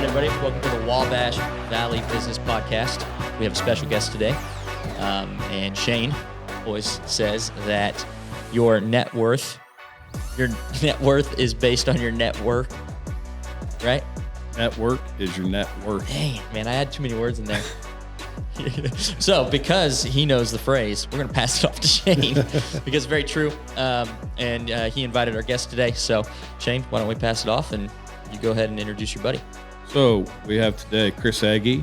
right, everybody, welcome to the Wabash Valley Business Podcast. We have a special guest today, and Shane always says that your net worth is based on your network, right? Network is your net worth. Dang, man, I had too many words in there. So, because he knows the phrase, we're going to pass it off to Shane because it's very true, and he invited our guest today. So, Shane, why don't we pass it off, and you go ahead and introduce your buddy. So we have today Chris Aggie.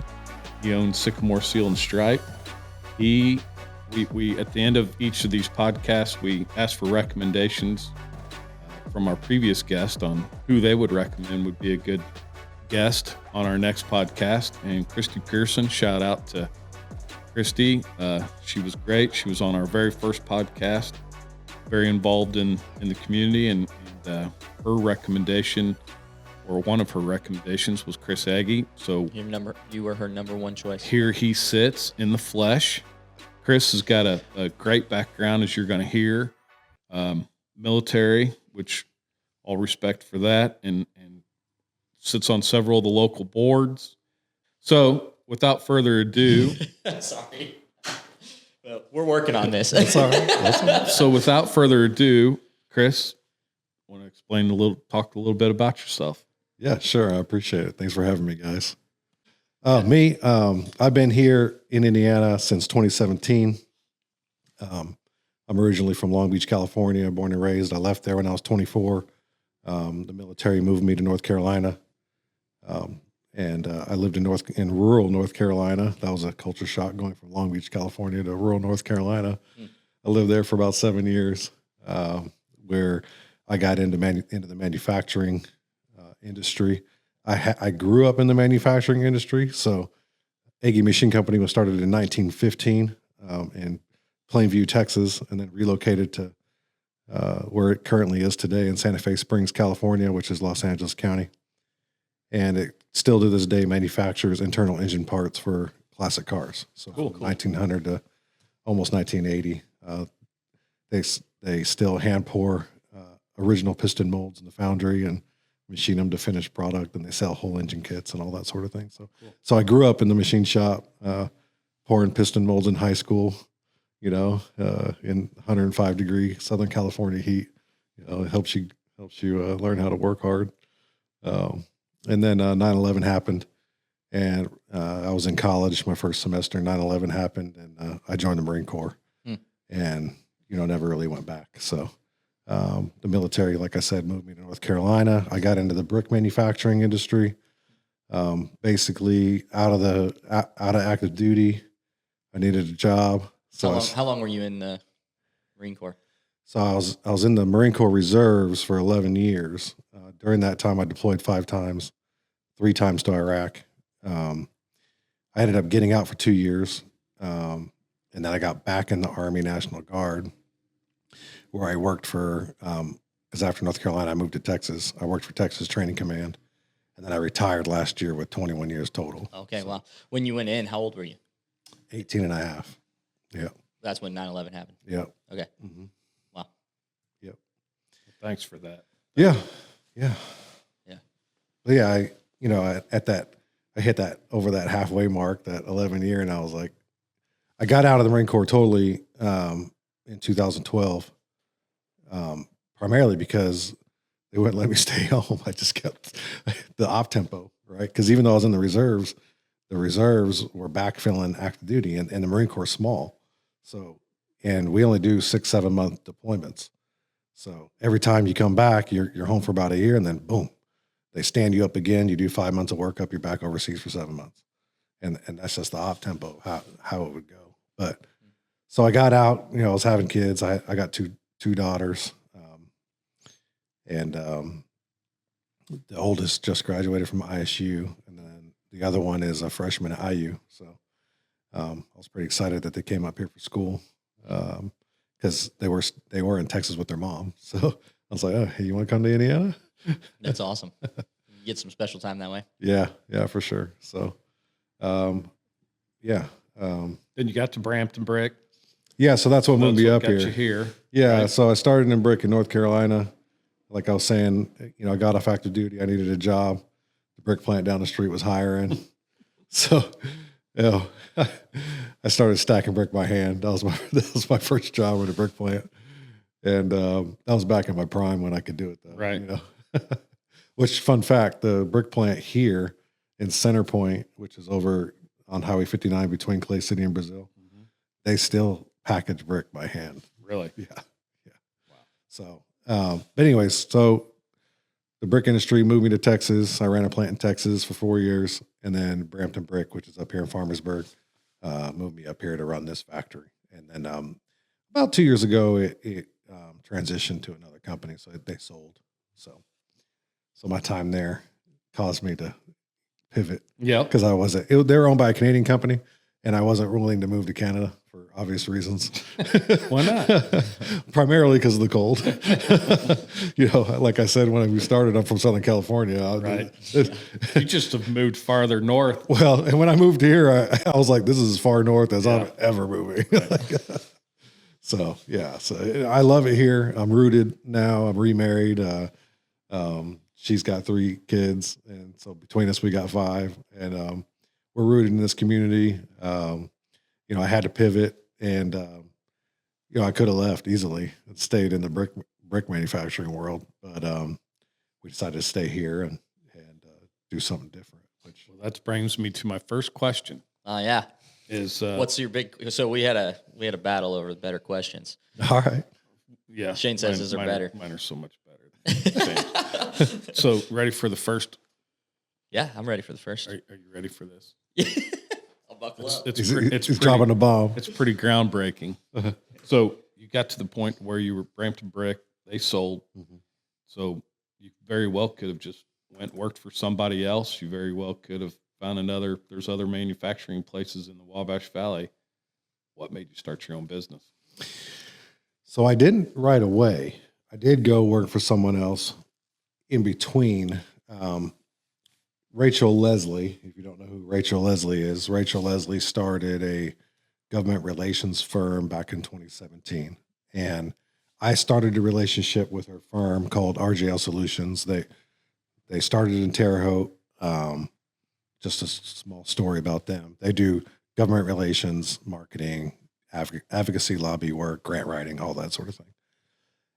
He owns Sycamore Seal and Stripe. We at the end of each of these podcasts, we ask for recommendations from our previous guest on who they would recommend would be a good guest on our next podcast. And Christy Pearson, shout out to Christy. She was great. She was on our very first podcast, very involved in the community, and her recommendation, or one of her recommendations, was Chris Egge. So you were her number one choice. Here he sits in the flesh. Chris has got a great background, as you're going to hear, military, which all respect for that, and sits on several of the local boards. So without further ado, sorry, well, we're working on this. That's all right. So without further ado, Chris, want to talk a little bit about yourself? Yeah, sure. I appreciate it. Thanks for having me, guys. I've been here in Indiana since 2017. I'm originally from Long Beach, California, born and raised. I left there when I was 24. The military moved me to North Carolina. And I lived in rural North Carolina. That was a culture shock, going from Long Beach, California to rural North Carolina. I lived there for about 7 years, where I got into the manufacturing industry. I grew up in the manufacturing industry. So Aggie Machine Company was started in 1915 in Plainview, Texas, and then relocated to where it currently is today in Santa Fe Springs, California, which is Los Angeles County. And it still to this day manufactures internal engine parts for classic cars. So cool. 1900 to almost 1980, they still hand pour original piston molds in the foundry and machine them to finished product, and they sell whole engine kits and all that sort of thing. So, So I grew up in the machine shop, pouring piston molds in high school, in 105 degree Southern California heat. It helps you learn how to work hard. And then 9/11 happened, and I was in college my first semester. 9/11 happened, and I joined the Marine Corps, and never really went back. So the military, like I said, moved me to North Carolina. I got into the brick manufacturing industry, basically out of active duty. I needed a job. So how long were you in the Marine Corps? So I was in the Marine Corps Reserves for 11 years. During that time, I deployed 5 times, 3 times to Iraq. I ended up getting out for 2 years, and then I got back in the Army National Guard, where I worked for, because after North Carolina, I moved to Texas. I worked for Texas Training Command, and then I retired last year with 21 years total. Okay, so, well, when you went in, how old were you? 18 and a half. Yeah. That's when 9/11 happened. Yeah. Okay. Mm-hmm. Wow. Yep. Thanks for that. Yeah. But yeah, I hit that over that halfway mark, that 11 year, and I was like, I got out of the Marine Corps totally in 2012, primarily because they wouldn't let me stay home. I just kept the op tempo, right? Because even though I was in the reserves were backfilling active duty, and the Marine Corps is small. So, and we only do 6-7 month deployments. So every time you come back, you're home for about a year, and then boom, they stand you up again. You do 5 months of workup, you're back overseas for 7 months. And that's just the op tempo, how it would go. But so I got out, I was having kids. I got two daughters. And the oldest just graduated from ISU, and then the other one is a freshman at IU. So I was pretty excited that they came up here for school, because they were in Texas with their mom. So I was like, oh, hey, you want to come to Indiana? That's awesome. You get some special time that way. Yeah, for sure. So, yeah. Then you got to Brampton Brick. Yeah, so that's what moved me up got here. You here. Yeah, right? So I started in Brick in North Carolina. Like I was saying, I got off active duty. I needed a job. The brick plant down the street was hiring. So, I started stacking brick by hand. That was my first job with a brick plant. And that was back in my prime when I could do it, though. Right. Which, fun fact, the brick plant here in Center Point, which is over on Highway 59 between Clay City and Brazil, they still package brick by hand. Really? Yeah. Wow. So, but anyways, so the brick industry moved me to Texas. I ran a plant in Texas for 4 years, and then Brampton Brick, which is up here in Farmersburg, moved me up here to run this factory. And then about 2 years ago, it transitioned to another company, so they sold. So my time there caused me to pivot. Yeah, because they were owned by a Canadian company, and I wasn't willing to move to Canada for obvious reasons. Why not? Primarily because of the cold. Like I said when we started, I'm from Southern California. Right. You just have moved farther north. Well, and when I moved here, I was like, this is as far north as I'm ever moving. So I love it here. I'm rooted now. I'm remarried. She's got 3 kids, and so between us, we got 5, and we're rooted in this community. I had to pivot, and I could have left easily and stayed in the brick manufacturing world, but we decided to stay here and do something different. Well, that brings me to my first question. Yeah. Is what's your big? So we had a battle over the better questions. All right. Yeah. Shane says these are better. Mine are so much better. So ready for the first? Yeah, I'm ready for the first. Are you ready for this? I'll buckle up. It's dropping a bomb. It's pretty groundbreaking. So you got to the point where you were Brampton Brick, they sold. Mm-hmm. So you very well could have just worked for somebody else. You very well could have found there's other manufacturing places in the Wabash Valley. What made you start your own business? So I didn't right away. I did go work for someone else in between. Rachel Leslie, if you don't know who Rachel Leslie is, Rachel Leslie started a government relations firm back in 2017. And I started a relationship with her firm called RJL Solutions. They started in Terre Haute. Just a small story about them. They do government relations, marketing, advocacy, lobby work, grant writing, all that sort of thing.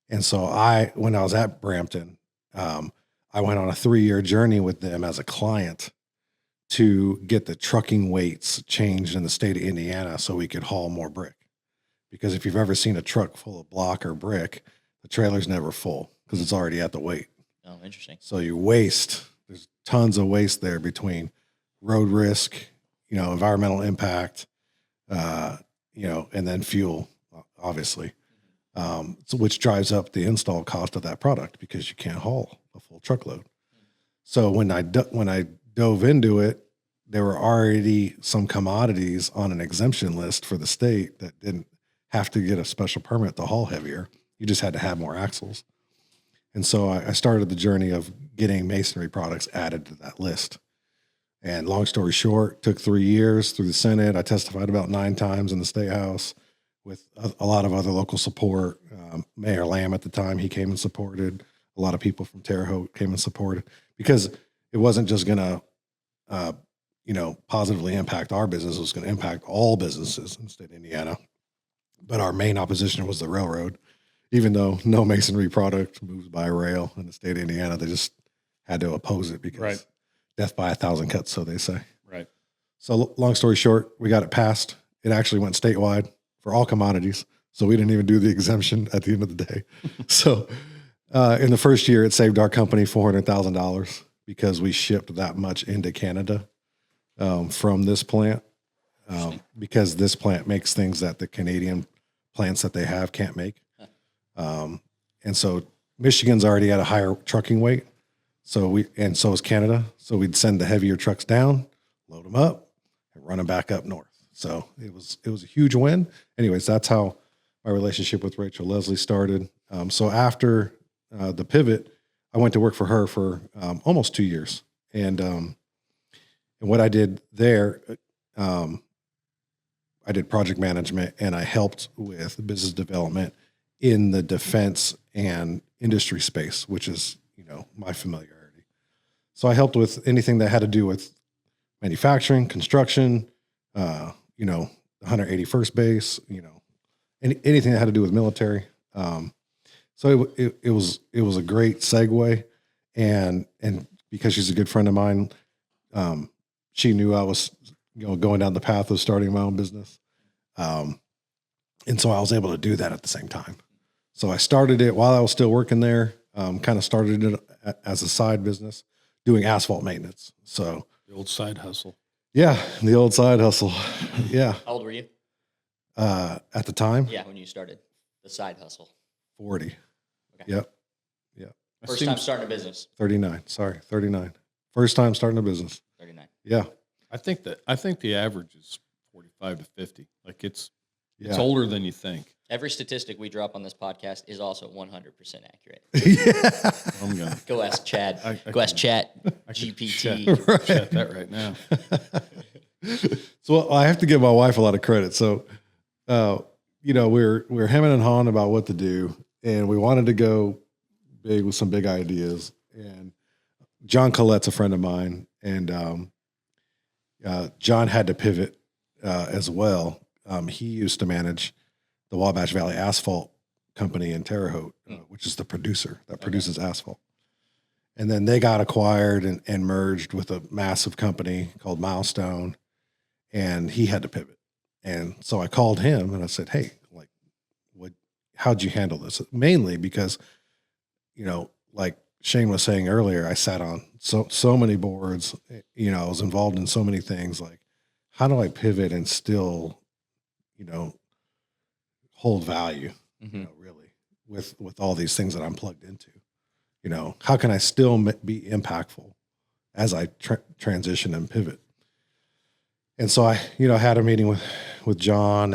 And so when I was at Brampton, I went on a 3-year journey with them as a client to get the trucking weights changed in the state of Indiana so we could haul more brick. Because if you've ever seen a truck full of block or brick, the trailer's never full because it's already at the weight. Oh, interesting. So there's tons of waste there between road risk, environmental impact, and then fuel, obviously, which drives up the install cost of that product because you can't haul a full truckload. So when I dove into it, there were already some commodities on an exemption list for the state that didn't have to get a special permit to haul heavier. You just had to have more axles. And so I started the journey of getting masonry products added to that list. And long story short, took 3 years through the Senate. I testified about 9 times in the State House with a lot of other local support. Mayor Lamb at the time, he came and supported. A lot of people from Terre Haute came and supported because it wasn't just going to, positively impact our business. It was going to impact all businesses in the state of Indiana. But our main opposition was the railroad. Even though no masonry product moves by rail in the state of Indiana, they just had to oppose it because death by 1,000 cuts, so they say. Right. So long story short, we got it passed. It actually went statewide for all commodities. So we didn't even do the exemption at the end of the day. So in the first year, it saved our company $400,000 because we shipped that much into Canada from this plant because this plant makes things that the Canadian plants that they have can't make. And so Michigan's already at a higher trucking weight. So is Canada. So we'd send the heavier trucks down, load them up, and run them back up north. So it was a huge win. Anyways, that's how my relationship with Rachel Leslie started. So after the pivot, I went to work for her for almost 2 years. And what I did there, I did project management and I helped with business development in the defense and industry space, which is, my familiarity. So I helped with anything that had to do with manufacturing, construction, the 181st base, anything that had to do with military. So it was a great segue, and because she's a good friend of mine, she knew I was going down the path of starting my own business, and so I was able to do that at the same time. So I started it while I was still working there. Kind of started it as a side business, doing asphalt maintenance. So The old side hustle. yeah, the old side hustle. Yeah. How old were you? At the time, Yeah, when you started the side hustle. 40. Okay. Yep. First time starting a business. 39. Sorry, 39. First time starting a business. 39. Yeah. I think the average is 45 to 50. Like it's Yeah. older than you think. Every statistic we drop on this podcast is also 100% accurate. Yeah. I'm gonna Go ask Chad. I Go ask can- Chat I could GPT. check that right now. So I have to give my wife a lot of credit. So, we're hemming and hawing about what to do, and we wanted to go big with some big ideas. And John Collette's a friend of mine, and John had to pivot as well. He used to manage the Wabash Valley Asphalt company in Terre Haute, which is the producer that produces asphalt. And then they got acquired and merged with a massive company called Milestone, and he had to pivot. And so I called him and I said, "Hey, how'd you handle this?" Mainly because, like Shane was saying earlier, I sat on so many boards, I was involved in so many things. Like, how do I pivot and still, hold value, really with all these things that I'm plugged into? How can I still be impactful as I transition and pivot? And so I, had a meeting with John,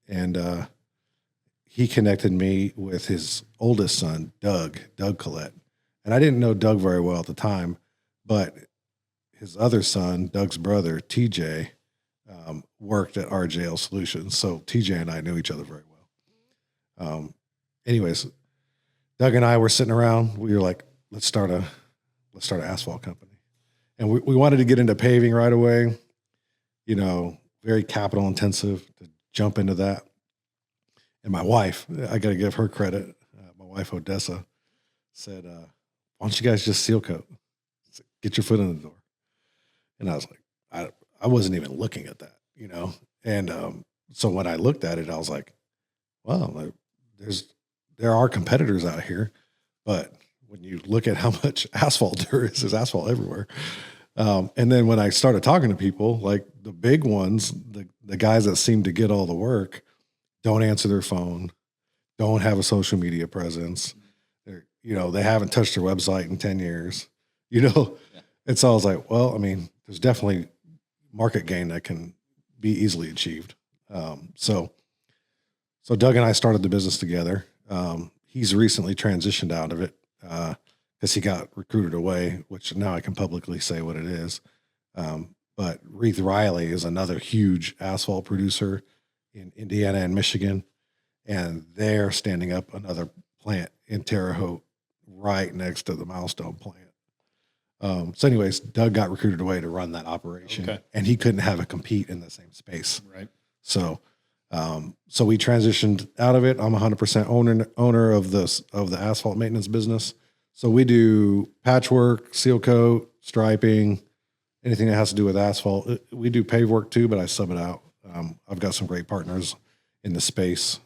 and he connected me with his oldest son, Doug Collette. And I didn't know Doug very well at the time, but his other son, Doug's brother, TJ, worked at RJL Solutions. So TJ and I knew each other very well. Anyways, Doug and I were sitting around. We were like, let's start an asphalt company. And we wanted to get into paving right away, very capital intensive to jump into that. And my wife, I got to give her credit. My wife, Odessa, said, why don't you guys just seal coat? Get your foot in the door. And I was like, I wasn't even looking at that, And so when I looked at it, I was like, well, there are competitors out here, but when you look at how much asphalt there is, there's asphalt everywhere. And then when I started talking to people, like the big ones, the guys that seem to get all the work, don't answer their phone, don't have a social media presence. They haven't touched their website in 10 years, Yeah. And so I was like, well, there's definitely market gain that can be easily achieved. So Doug and I started the business together. He's recently transitioned out of it because he got recruited away, which now I can publicly say what it is. But Reith Riley is another huge asphalt producer in Indiana and Michigan, and they're standing up another plant in Terre Haute right next to the Milestone plant. So anyways, Doug got recruited away to run that operation, and he couldn't have a compete in the same space. Right. So we transitioned out of it. I'm 100% owner of the asphalt maintenance business. So we do patchwork, seal coat, striping, anything that has to do with asphalt. We do pave work too, but I sub it out. I've got some great partners in the space.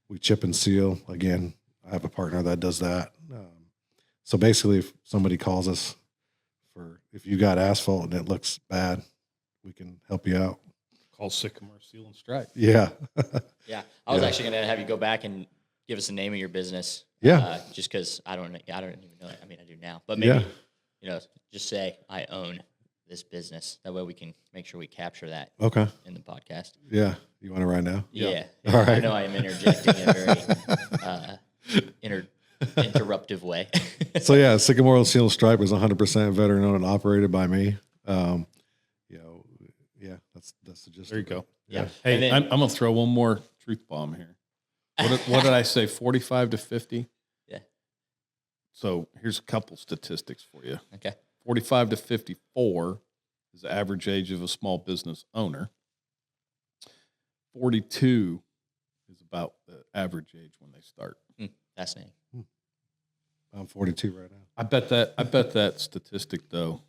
We chip and seal. Again, I have a partner that does that. So basically, if somebody calls us if you got asphalt and it looks bad, we can help you out. Call Sycamore Seal and Stripe. Yeah. Yeah. I was actually going to have you go back and give us the name of your business. Yeah. Just because I don't even know it. I do now, but maybe, just say I own this business. That way we can make sure we capture that in the podcast. Yeah. You want to right now? Yeah. All right. I know I am interjecting in a very interruptive way. So yeah, Sycamore Seal and Stripe is 100% veteran owned and operated by me. That's the gist. There you go. Yeah. Hey, Then, I'm going to throw one more truth bomb here. What did I say? 45 to 50? Yeah. So here's a couple statistics for you. Okay. 45 to 54 is the average age of a small business owner. 42 is about the average age when they start. Fascinating. I'm 42 right now. I bet that statistic, though,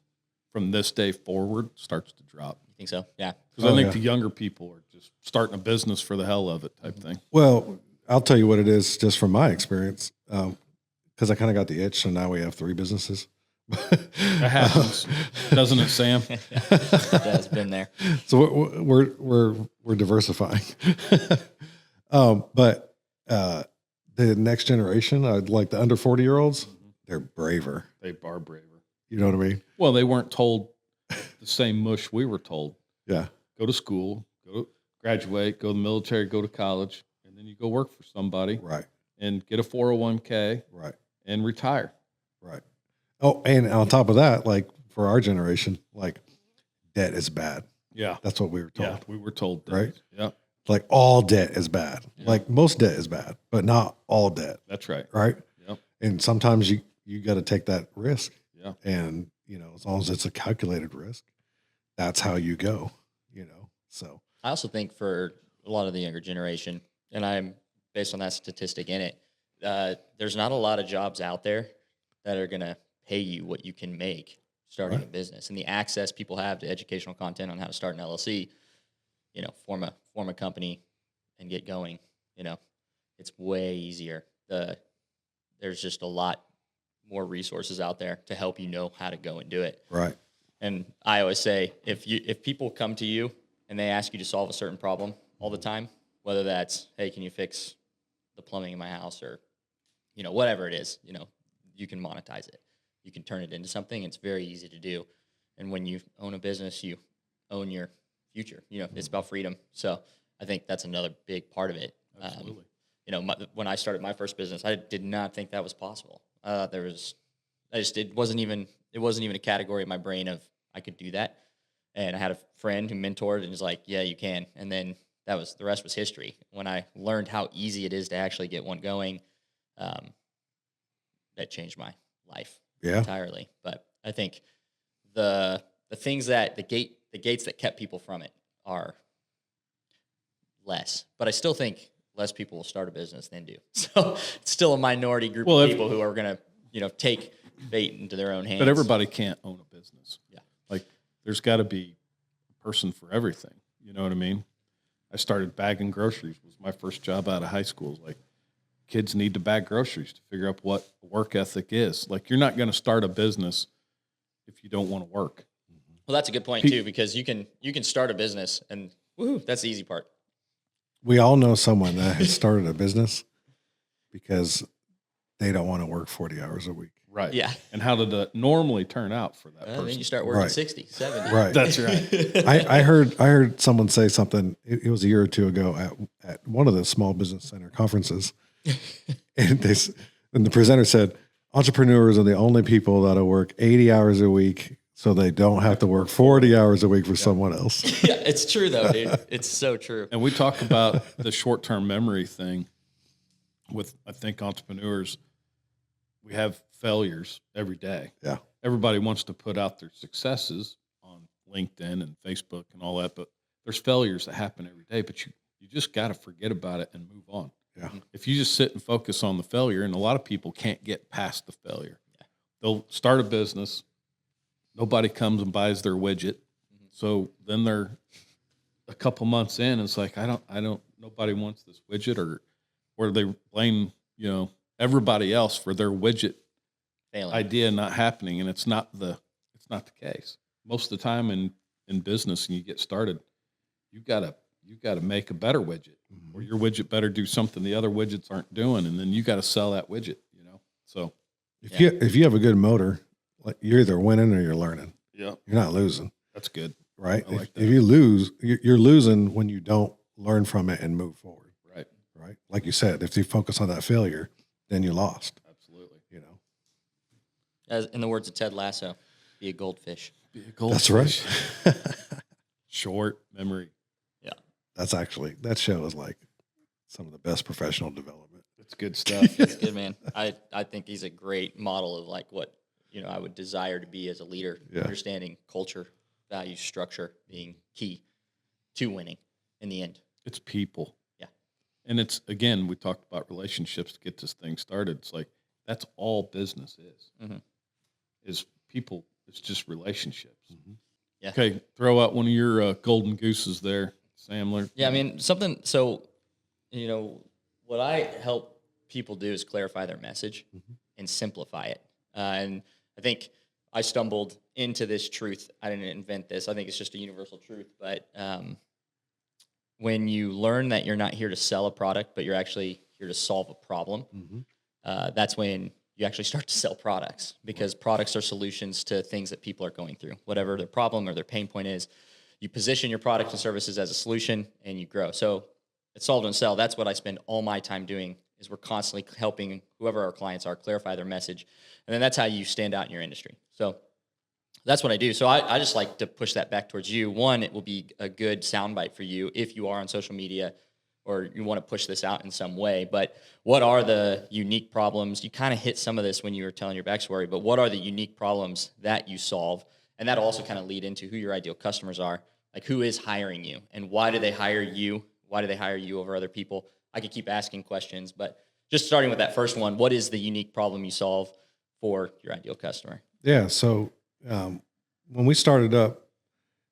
from this day forward starts to drop. You think so? Yeah. Because I think the younger people are just starting a business for the hell of it type thing. Well, I'll tell you what it is just from my experience, because I kind of got the itch, so now we have 3 businesses. That happens, doesn't it, Sam? That's been there. So we're diversifying. But the next generation, like the under 40-year-olds, they're braver. They are braver. You know what I mean? Well, they weren't told the same mush we were told. Yeah. Go to school, graduate, go to the military, go to college, and then you go work for somebody. Right. And get a 401k. Right. And retire. Right. Oh, and on top of that, like for our generation, like debt is bad. Yeah. That's what we were told. Yeah, we were told that. Right? Yeah. Like all debt is bad. Yeah. Like most debt is bad, but not all debt. That's right. Right? Yep. And sometimes you got to take that risk. Yeah. And, as long as it's a calculated risk, that's how you go, So I also think for a lot of the younger generation, and I'm based on that statistic in it, there's not a lot of jobs out there that are going to pay you what you can make starting a business, and the access people have to educational content on how to start an LLC, form a company and get going. It's way easier. There's just a lot more resources out there to help you know how to go and do it. Right. And I always say, if people come to you and they ask you to solve a certain problem all the time, whether that's, hey, can you fix the plumbing in my house, or, whatever it is, you can monetize it. You can turn it into something. It's very easy to do. And when you own a business, you own your future. It's about freedom. So I think that's another big part of it. Absolutely. When I started my first business, I did not think that was possible. It wasn't even a category in my brain of I could do that. And I had a friend who mentored and was like, yeah, you can. And then the rest was history. When I learned how easy it is to actually get one going, that changed my life entirely. But I think the things that the gates that kept people from it are less. But I still think less people will start a business than do. So it's still a minority group of people who are going to, take fate into their own hands. But everybody can't own a business. Yeah. Like there's got to be a person for everything. You know what I mean? I started bagging groceries. Was my first job out of high school. Like kids need to bag groceries to figure out what work ethic is. Like you're not going to start a business if you don't want to work. Well, that's a good point too, because you can start a business and woohoo, that's the easy part. We all know someone that has started a business because they don't want to work 40 hours a week. Right. Yeah. And how did it normally turn out for that person? Then you start working 60, 70. Right. That's right. I heard someone say something. It was a year or two ago at one of the small business center conferences, and the presenter said, entrepreneurs are the only people that'll work 80 hours a week so they don't have to work 40 hours a week for someone else. Yeah, it's true though, dude. It's so true. And we talk about the short-term memory thing with, I think, entrepreneurs. We have failures every day. Yeah. Everybody wants to put out their successes on LinkedIn and Facebook and all that, but there's failures that happen every day, but you just got to forget about it and move on. Yeah. If you just sit and focus on the failure, and a lot of people can't get past the failure. Yeah. They'll start a business. Nobody comes and buys their widget. Mm-hmm. So then they're a couple months in, and it's like, nobody wants this widget, or they blame, everybody else for their widget failing idea not happening. And it's not the case. Most of the time in business, and you get started, you gotta make a better widget, mm-hmm. or your widget better do something the other widgets aren't doing. And then you got to sell that widget, So if you have a good motor, like you're either winning or you're learning. Yeah. You're not losing. That's good. Right. I like that. If you lose, you're losing when you don't learn from it and move forward. Right. Right. Like you said, if you focus on that failure, then you lost. Absolutely. As in the words of Ted Lasso, be a goldfish. Be a goldfish. That's right. Short memory. Yeah. That show is like some of the best professional development. It's good stuff. That's good, man. I think he's a great model of like what, I would desire to be as a leader, understanding culture, value, structure being key to winning in the end. It's people. Yeah. And it's, again, we talked about relationships to get this thing started. It's like, that's all business is people. It's just relationships. Yeah. Okay. Throw out one of your golden gooses there, Samler. Yeah. I mean, so, what I help people do is clarify their message and simplify it. And I think I stumbled into this truth. I didn't invent this. I think it's just a universal truth. But when you learn that you're not here to sell a product, but you're actually here to solve a problem, that's when you actually start to sell products, because products are solutions to things that people are going through, whatever their problem or their pain point is. You position your product and services as a solution and you grow. So at Solve and Sell, that's what I spend all my time doing, is we're constantly helping whoever our clients are clarify their message. And then that's how you stand out in your industry. So that's what I do. So I just like to push that back towards you. One, it will be a good soundbite for you if you are on social media or you want to push this out in some way. But what are the unique problems? You kind of hit some of this when you were telling your backstory, but what are the unique problems that you solve? And that'll also kind of lead into who your ideal customers are. Like, who is hiring you and why do they hire you? Why do they hire you over other people? I could keep asking questions, but just starting with that first one, what is the unique problem you solve for your ideal customer? Yeah. So when we started up,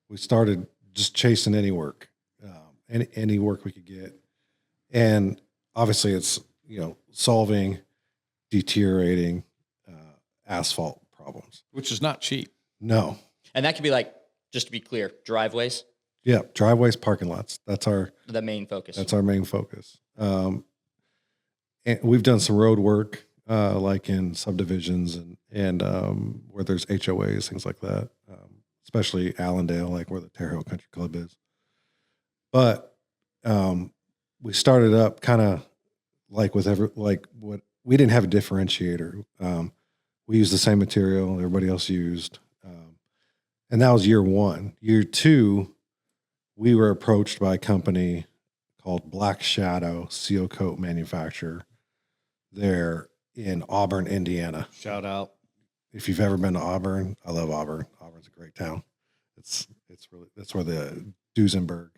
we started just chasing any work, any work we could get. And obviously it's, solving deteriorating asphalt problems. Which is not cheap. No. And that could be like, just to be clear, driveways. Yeah. Driveways, parking lots. That's the main focus. That's our main focus. And we've done some road work, like in subdivisions and where there's HOAs, things like that, especially Allendale, like where the Terre Haute Country Club is. But we started up kind of like with what we didn't have a differentiator. We used the same material everybody else used, and that was year one. Year two, we were approached by a company called Black Shadow Seal Coat Manufacturer. They're in Auburn, Indiana. Shout out. If you've ever been to Auburn, I love Auburn. Auburn's a great town. It's really, that's where the Duesenberg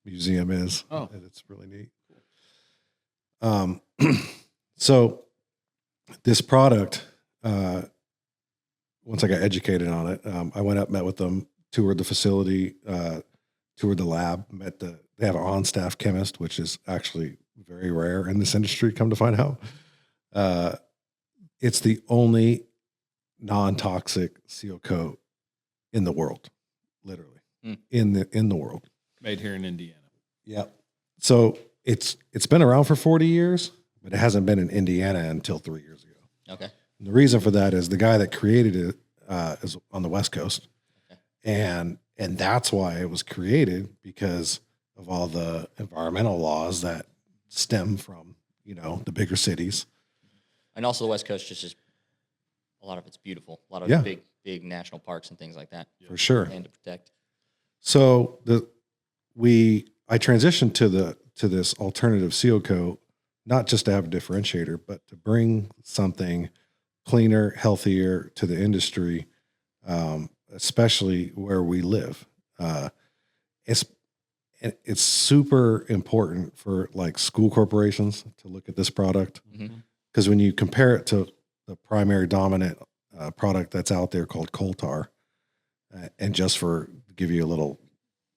Museum is. Oh, and it's really neat. So this product, once I got educated on it, I went up, met with them, toured the facility, toured the lab, they have an on-staff chemist, which is actually very rare in this industry, come to find out. It's the only non-toxic seal coat in the world, literally in the world. Made here in Indiana. Yep. So it's been around for 40 years, but it hasn't been in Indiana until 3 years ago. Okay. And the reason for that is the guy that created it is on the West Coast. Okay. And that's why it was created, because of all the environmental laws that stem from, the bigger cities. And also the West Coast just a lot of it's beautiful. A lot of big national parks and things like that. For sure. And to protect. So I transitioned to this alternative seal coat, not just to have a differentiator, but to bring something cleaner, healthier to the industry, especially where we live. It's super important for like school corporations to look at this product, because when you compare it to the primary dominant product that's out there called coal tar, and just to give you a little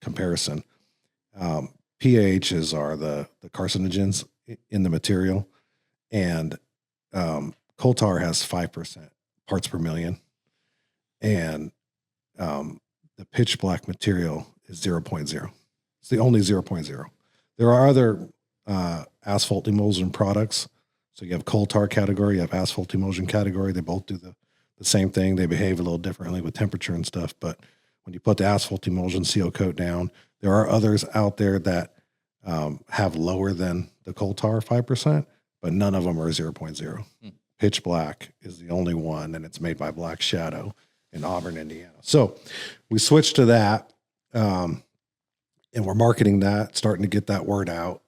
comparison, PAHs are the carcinogens in the material, and coal tar has 5% parts per million, and the pitch black material is 0.0. It's the only 0.0. There are other asphalt emulsion products. So you have coal tar category, you have asphalt emulsion category. They both do the same thing. They behave a little differently with temperature and stuff. But when you put the asphalt emulsion seal coat down, there are others out there that have lower than the coal tar 5%, but none of them are 0.0. Pitch black is the only one, and it's made by Black Shadow in Auburn, Indiana. So we switched to that. And we're marketing that, starting to get that word out.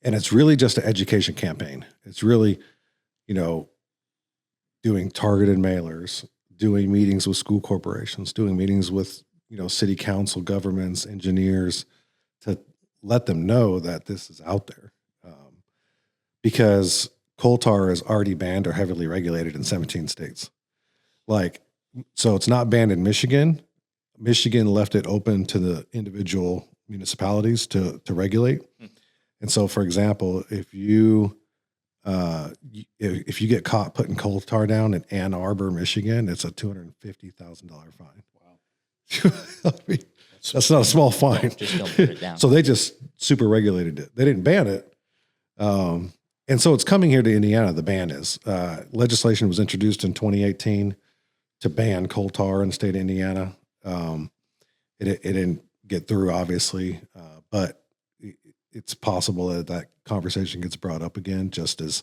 And it's really just an education campaign. It's really, doing targeted mailers, doing meetings with school corporations, doing meetings with, city council, governments, engineers, to let them know that this is out there. Because coal tar is already banned or heavily regulated in 17 states. So it's not banned in Michigan. Michigan left it open to the individual municipalities to regulate. And so, for example, if you get caught putting coal tar down in Ann Arbor, Michigan, it's a $250,000 fine. Wow. I mean, that's not a small fine. Just don't put it down. So they just super regulated it. They didn't ban it. And so it's coming here to Indiana. The ban is legislation was introduced in 2018 to ban coal tar in the state of Indiana. It didn't get through, obviously, but it's possible that conversation gets brought up again, just as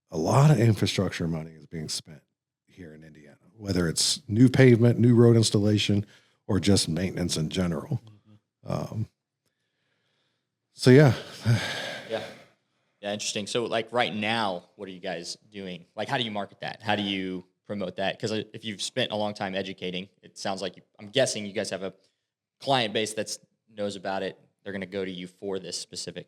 a lot of infrastructure money is being spent here in Indiana, whether it's new pavement, new road installation, or just maintenance in general. So yeah. Yeah, interesting. So right now, what are you guys doing? How do you market that? How do you promote that? Because if you've spent a long time educating, it sounds like I'm guessing you guys have a client base that knows about it. They're going to go to you for this specific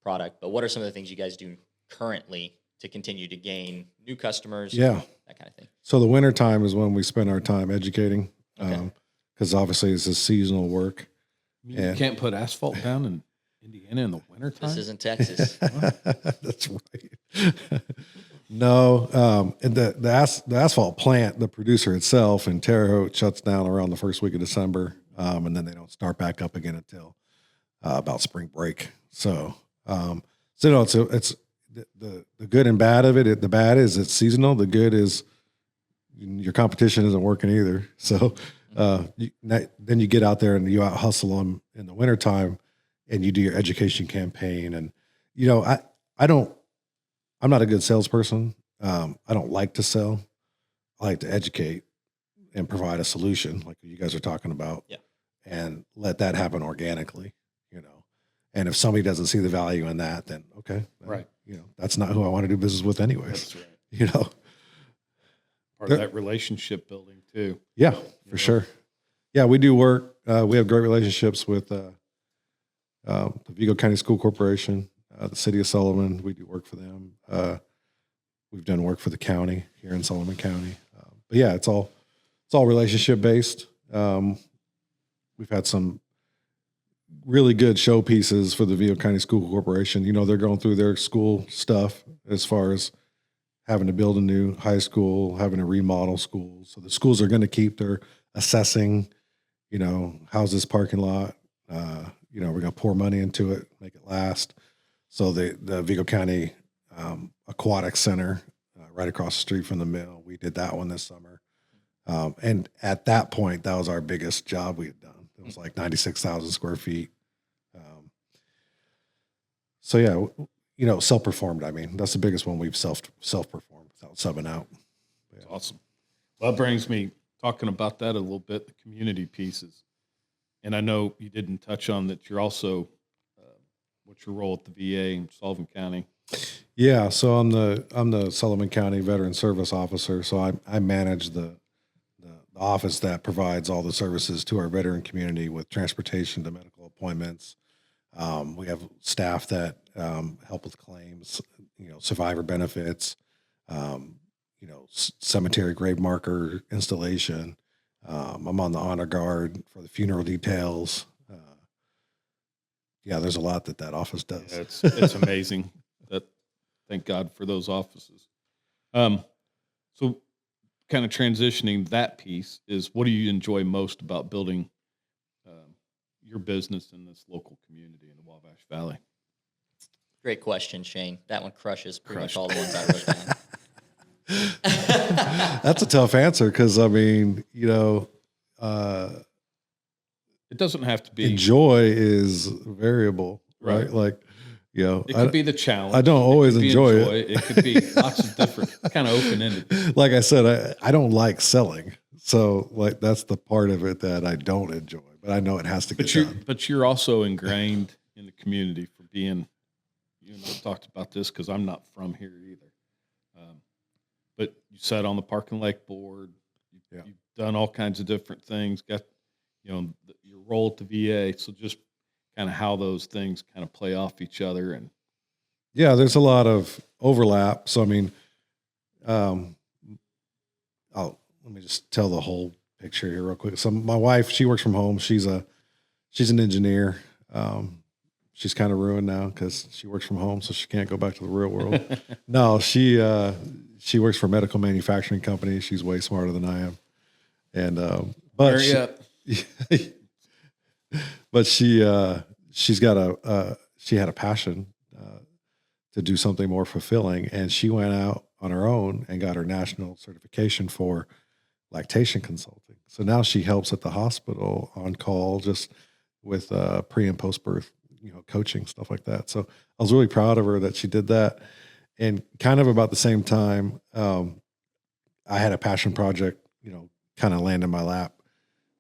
product. But what are some of the things you guys do currently to continue to gain new customers? Yeah. That kind of thing. So the winter time is when we spend our time educating, Okay. Because obviously it's a seasonal work. You can't put asphalt down in Indiana in the wintertime? This isn't Texas. That's right. No, and the asphalt plant, the producer itself in Terre Haute, shuts down around the first week of December, and then they don't start back up again until about spring break. So it's the good and bad of it. The bad is it's seasonal. The good is your competition isn't working either. So then you get out there and you out hustle them in the wintertime, and you do your education campaign. And I'm not a good salesperson. I don't like to sell. I like to educate and provide a solution, like you guys are talking about. Yeah. And let that happen organically. And if somebody doesn't see the value in that, then okay, right. That's not who I want to do business with anyways. That's right. Part of that relationship building too. Yeah, for sure. Yeah, we do work. We have great relationships with the Vigo County School Corporation, the city of Sullivan. We do work for them. We've done work for the county here in Sullivan County. But yeah, it's all relationship based. We've had some really good showpieces for the Vigo County School Corporation. They're going through their school stuff as far as having to build a new high school, having to remodel schools. So the schools are going to keep their assessing, how's this parking lot? We're going to pour money into it, make it last. So the Vigo County Aquatic Center, right across the street from the mill, we did that one this summer. And at that point, that was our biggest job we had done. It was like 96,000 square feet. So yeah, self-performed. I mean, that's the biggest one we've self-performed without subbing out. Yeah. Awesome. Well, that brings me talking about that a little bit, the community pieces. And I know you didn't touch on that. You're also, what's your role at the VA in Sullivan County? Yeah. So I'm the Sullivan County Veteran Service Officer. So I manage the office that provides all the services to our veteran community with transportation to medical appointments. We have staff that help with claims, survivor benefits, cemetery grave marker installation. I'm on the honor guard for the funeral details. There's a lot that office does. Yeah, it's amazing. Thank God for those offices. So kind of transitioning that piece is, what do you enjoy most about building your business in this local community in the Wabash Valley? Great question, Shane. That one crushes pretty much all the ones I wrote down. That's a tough answer because, I mean, it doesn't have to be. Joy is variable, right? Like, it could be the challenge. I don't always enjoy it. It could be lots of different, kind of open-ended. Like I said, I don't like selling. So that's the part of it that I don't enjoy, but I know it has to get done. But you're also ingrained in the community for being, you and I talked about this because I'm not from here either. But you sat on the Park and Lake board. You've done all kinds of different things. Got, your role at the VA. So just kind of how those things kind of play off each other. And yeah, there's a lot of overlap. So, I mean, let me just tell the whole picture here real quick. So my wife, she works from home. She's an engineer. She's kind of ruined now because she works from home, so she can't go back to the real world. No, she works for a medical manufacturing company. She's way smarter than I am. And but she had a passion to do something more fulfilling, and she went out on her own and got her national certification for lactation consulting. So now she helps at the hospital on call, just with pre and post birth, coaching, stuff like that. So I was really proud of her that she did that. And kind of about the same time, I had a passion project, kind of land in my lap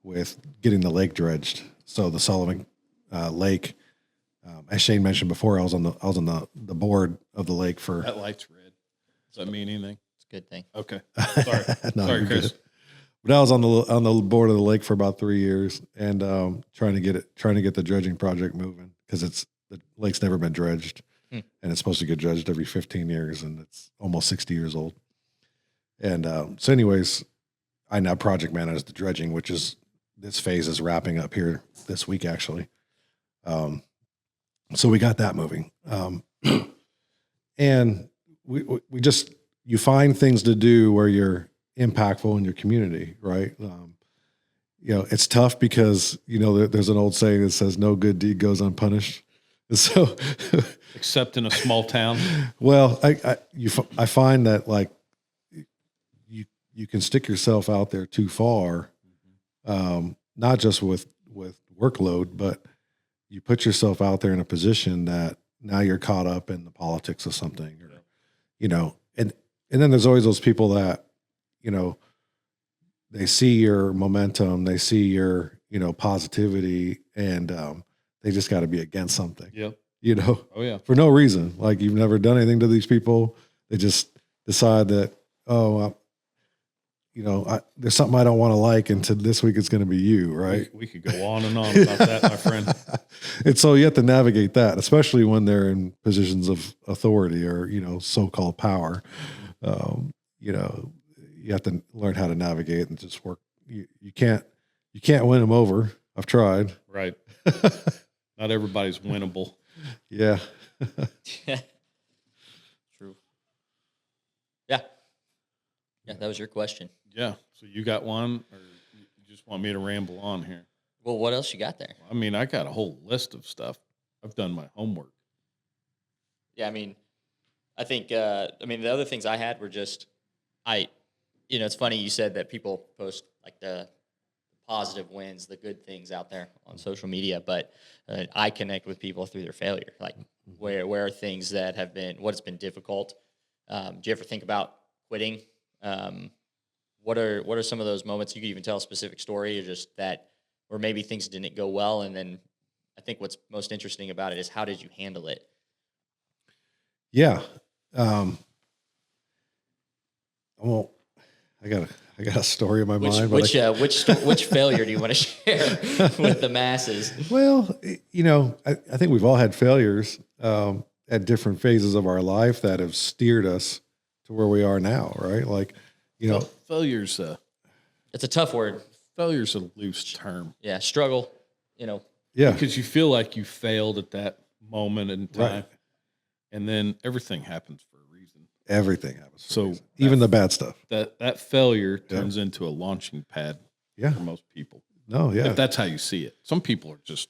with getting the lake dredged. So the Sullivan Lake, as Shane mentioned before, I was on the board of the lake for. That light's red. Does that mean anything? It's a good thing. Okay. Sorry. No, Sorry, Chris. Good. But I was on the board of the lake for about 3 years, and trying to get the dredging project moving, because the lake's never been dredged, and it's supposed to get dredged every 15 years, and it's almost 60 years old. And so, anyways, I now project manage the dredging, which is this phase is wrapping up here this week, actually. So we got that moving, and we just, you find things to do where you're impactful in your community, right? It's tough because, there's an old saying that says no good deed goes unpunished. And so, except in a small town. Well, I find that, like, you can stick yourself out there too far, not just with workload, but you put yourself out there in a position that now you're caught up in the politics of something, or, and then there's always those people that, they see your momentum, they see your, positivity, and they just got to be against something. Yep. Oh yeah. For no reason. Like, you've never done anything to these people. They just decide that, there's something I don't want to like, and this week it's going to be you, right? We could go on and on about that, my friend. And so you have to navigate that, especially when they're in positions of authority or, so-called power. You have to learn how to navigate and just work. You can't win them over. I've tried. Right. Not everybody's winnable. Yeah. True. Yeah. Yeah, that was your question. Yeah. So you got one, or you just want me to ramble on here? Well, what else you got there? I mean, I got a whole list of stuff. I've done my homework. Yeah, I mean, I think, the other things I had were just, it's funny you said that people post like the positive wins, the good things out there on social media, but I connect with people through their failure. Like, where are things that have been, what's been difficult? Do you ever think about quitting? What are some of those moments? You could even tell a specific story, or just that, or maybe things didn't go well. And then I think what's most interesting about it is, how did you handle it? Yeah. Well, I got a story in my mind. Which failure do you want to share with the masses? Well, I think we've all had failures at different phases of our life that have steered us to where we are now, right? Like, failure's it's a tough word. Failure's a loose term. Yeah, struggle. Yeah, because you feel like you failed at that moment in time, right. And then everything happens for a reason. Everything happens. So even the bad stuff. That failure turns into a launching pad. Yeah. For most people. No, yeah. If that's how you see it. Some people are just,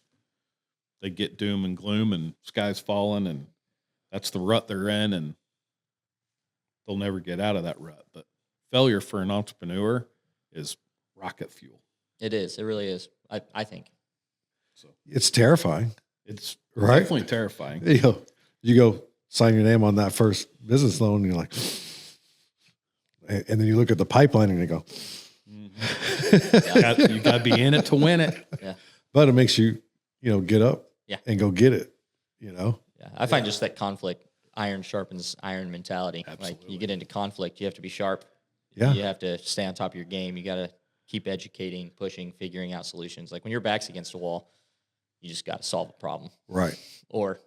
they get doom and gloom and sky's falling, and that's the rut they're in, and they'll never get out of that rut. But failure for an entrepreneur is rocket fuel. It is. It really is. I think. So it's terrifying. It's right? Definitely terrifying. You go sign your name on that first business loan, and you're like, and then you look at the pipeline and you go, you got to be in it to win it. Yeah. But it makes you, get up yeah. and go get it, Yeah. Yeah, I find just that conflict, iron sharpens iron mentality. Absolutely. Like you get into conflict, you have to be sharp. Yeah. You have to stay on top of your game. You got to keep educating, pushing, figuring out solutions. Like when your back's against a wall, you just got to solve a problem. Right. Or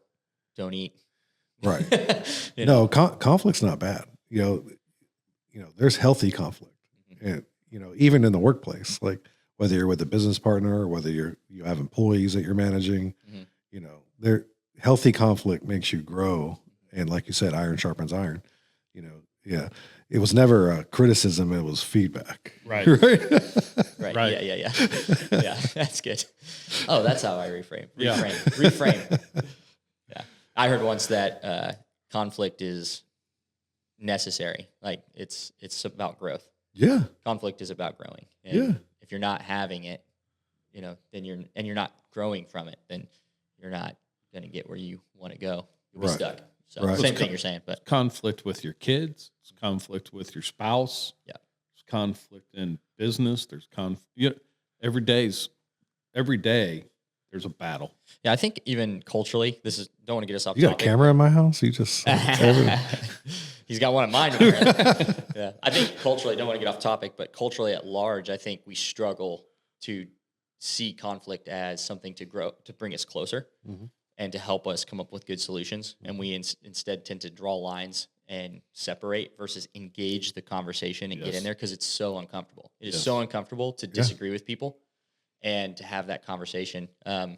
don't eat. Right. know? No, conflict's not bad. You know, there's healthy conflict, and even in the workplace, like whether you're with a business partner or whether you have employees that you're managing, there healthy conflict makes you grow. And like you said, iron sharpens iron. Yeah. It was never a criticism; it was feedback. Right. Right. Right. Yeah. Yeah, that's good. Oh, that's how I reframe. Yeah. Reframe. Yeah. I heard once that conflict is necessary. Like it's about growth. Yeah. Conflict is about growing. And Yeah. if you're not having it, then you're not growing from it, then you're not going to get where you want to go. You'll be Right. stuck. So Right. same thing you're saying, but Conflict with your kids. It's conflict with your spouse. Yeah. There's conflict in business. There's every day there's a battle. yeah, I think even culturally, don't want to get us off You got a topic. camera in my house? You just He's got one of mine. Yeah, I think culturally, don't want to get off topic, but culturally at large, I think we struggle to see conflict as something to grow, to bring us closer, and to help us come up with good solutions. And we instead tend to draw lines and separate versus engage the conversation and get in there because it's so uncomfortable. It is so uncomfortable to disagree with people and to have that conversation. And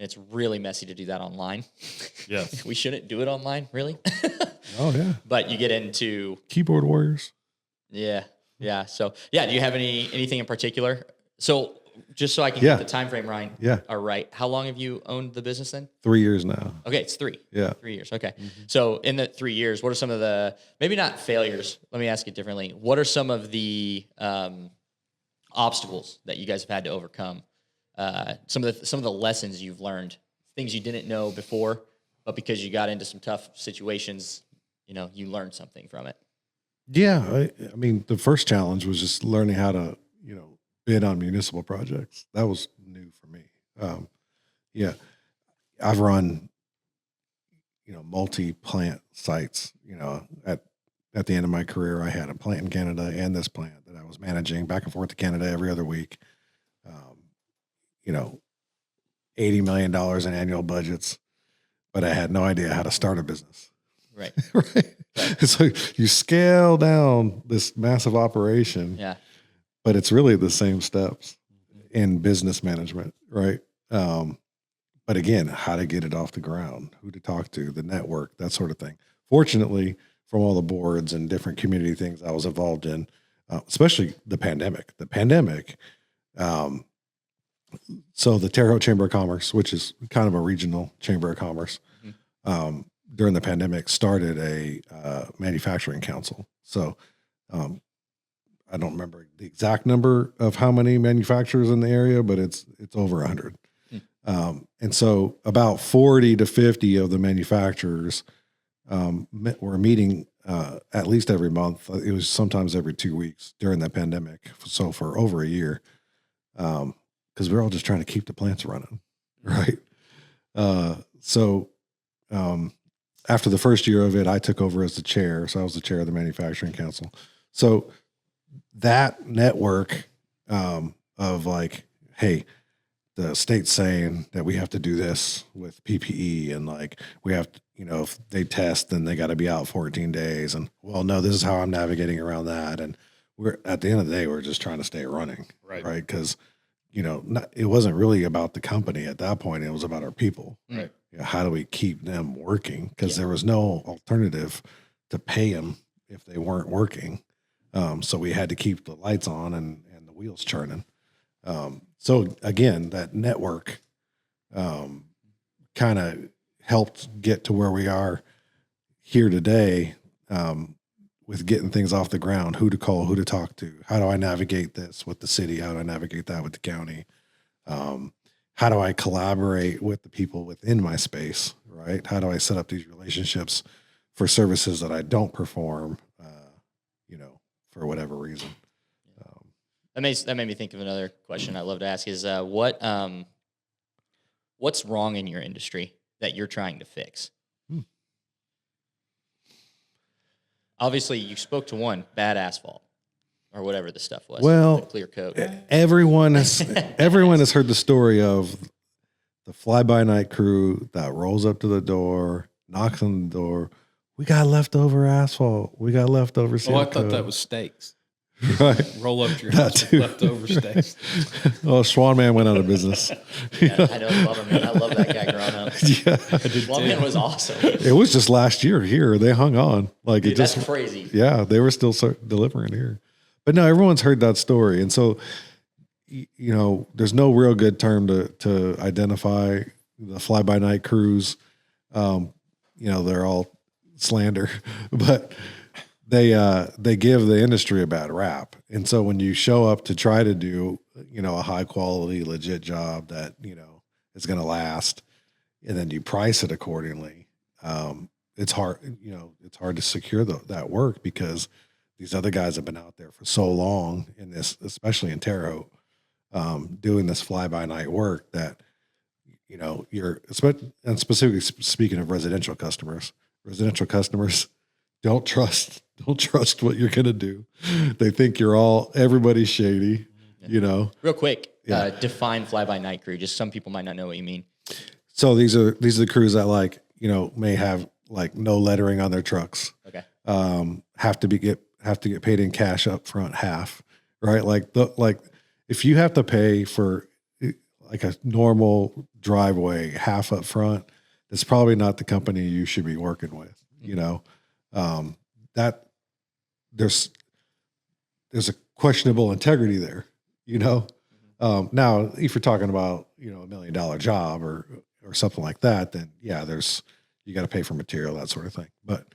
it's really messy to do that online. Yes. We shouldn't do it online, really. Oh yeah. But you get into Keyboard warriors. Yeah. So do you have anything in particular? So just so I can Yeah. get the time frame right. Yeah. All right. How long have you owned the business then? 3 years now. Okay, it's 3. Yeah. 3 years. Okay. So in the 3 years, what are some of the maybe not failures? Let me ask it differently. What are some of the obstacles that you guys have had to overcome? Some of the lessons you've learned, things you didn't know before, but because you got into some tough situations, you learned something from it. Yeah. I mean, the first challenge was just learning how to, bid on municipal projects. That was new for me. Yeah. I've run, multi-plant sites, at the end of my career, I had a plant in Canada and this plant that I was managing back and forth to Canada every other week. $80 million in annual budgets, but I had no idea how to start a business. Right. Right. So you scale down this massive operation, Yeah. but it's really the same steps in business management, right? But again, how to get it off the ground, who to talk to, the network, that sort of thing. Fortunately, from all the boards and different community things I was involved in, especially the pandemic. So the Terre Haute Chamber of Commerce, which is kind of a regional chamber of commerce, during the pandemic started a manufacturing council. So I don't remember the exact number of how many manufacturers in the area, but it's over 100. And so about 40 to 50 of the manufacturers were meeting at least every month. It was sometimes every 2 weeks during the pandemic. So for over a year, because we're all just trying to keep the plants running, right? So after the first year of it, I took over as the chair. So I was the chair of the manufacturing council. So that network of like, hey, the state's saying that we have to do this with PPE and like we have to, if they test, then they got to be out 14 days. And well, no, this is how I'm navigating around that. And we're at the end of the day, we're just trying to stay running. Right. Because, it wasn't really about the company at that point. It was about our people. Right. How do we keep them working? Because there was no alternative to pay them if they weren't working. So we had to keep the lights on and the wheels churning. So again, that network kind of helped get to where we are here today with getting things off the ground, who to call, who to talk to. How do I navigate this with the city? How do I navigate that with the county? How do I collaborate with the people within my space, right? How do I set up these relationships for services that I don't perform, for whatever reason? That made me think of another question I'd love to ask is what's wrong in your industry that you're trying to fix? Obviously, you spoke to one, bad asphalt, or whatever the stuff was. Well, the clear coat. Everyone has heard the story of the fly-by-night crew that rolls up to the door, knocks on the door. We got leftover asphalt. We got leftover seal I thought coat. that was steaks. Right. Roll up to your That house with too. leftover steaks. Oh, Swan Man went out of business. Yeah, I know, love him, man. I love that guy growing up. Yeah. One man was awesome. It was just last year here. They hung on. Like Dude, it just that's crazy. Yeah, they were still delivering here. But no, everyone's heard that story. And so, there's no real good term to identify the fly-by-night crews. They're all slander, but they give the industry a bad rap. And so when you show up to try to do, a high quality, legit job that, is going to last, and then you price it accordingly, it's hard, it's hard to secure that work because these other guys have been out there for so long in this, especially in Terre Haute, doing this fly-by-night work that, and specifically speaking of residential customers don't trust what you're going to do. They think everybody's shady, Real quick, Yeah. define fly-by-night crew. Just some people might not know what you mean. So these are the crews that may have no lettering on their trucks. Okay. Have to get paid in cash up front, half, right? If you have to pay for like a normal driveway half up front, it's probably not the company you should be working with. That there's a questionable integrity there. Now if you're talking about $1 million job or something like that, then yeah, you got to pay for material, that sort of thing. But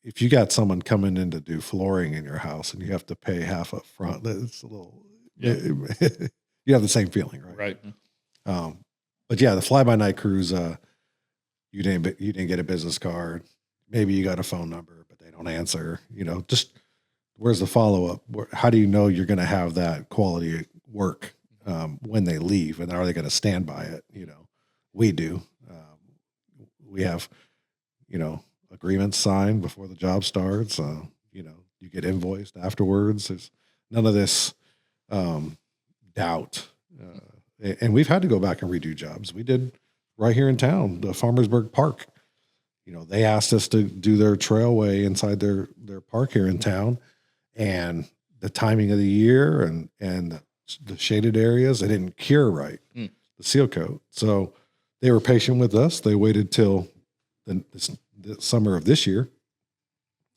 if you got someone coming in to do flooring in your house and you have to pay half up front, it's a little, you have the same feeling, right? Right. But yeah, the fly-by-night crews, you didn't get a business card. Maybe you got a phone number, but they don't answer, just where's the follow-up? How do you know you're going to have that quality work when they leave? And are they going to stand by it? We do. We have, agreements signed before the job starts. You get invoiced afterwards. There's none of this doubt. And we've had to go back and redo jobs. We did right here in town, the Farmersburg Park. They asked us to do their trailway inside their park here in town, and the timing of the year and the shaded areas, they didn't cure right, the seal coat. So they were patient with us. They waited till the summer of this year,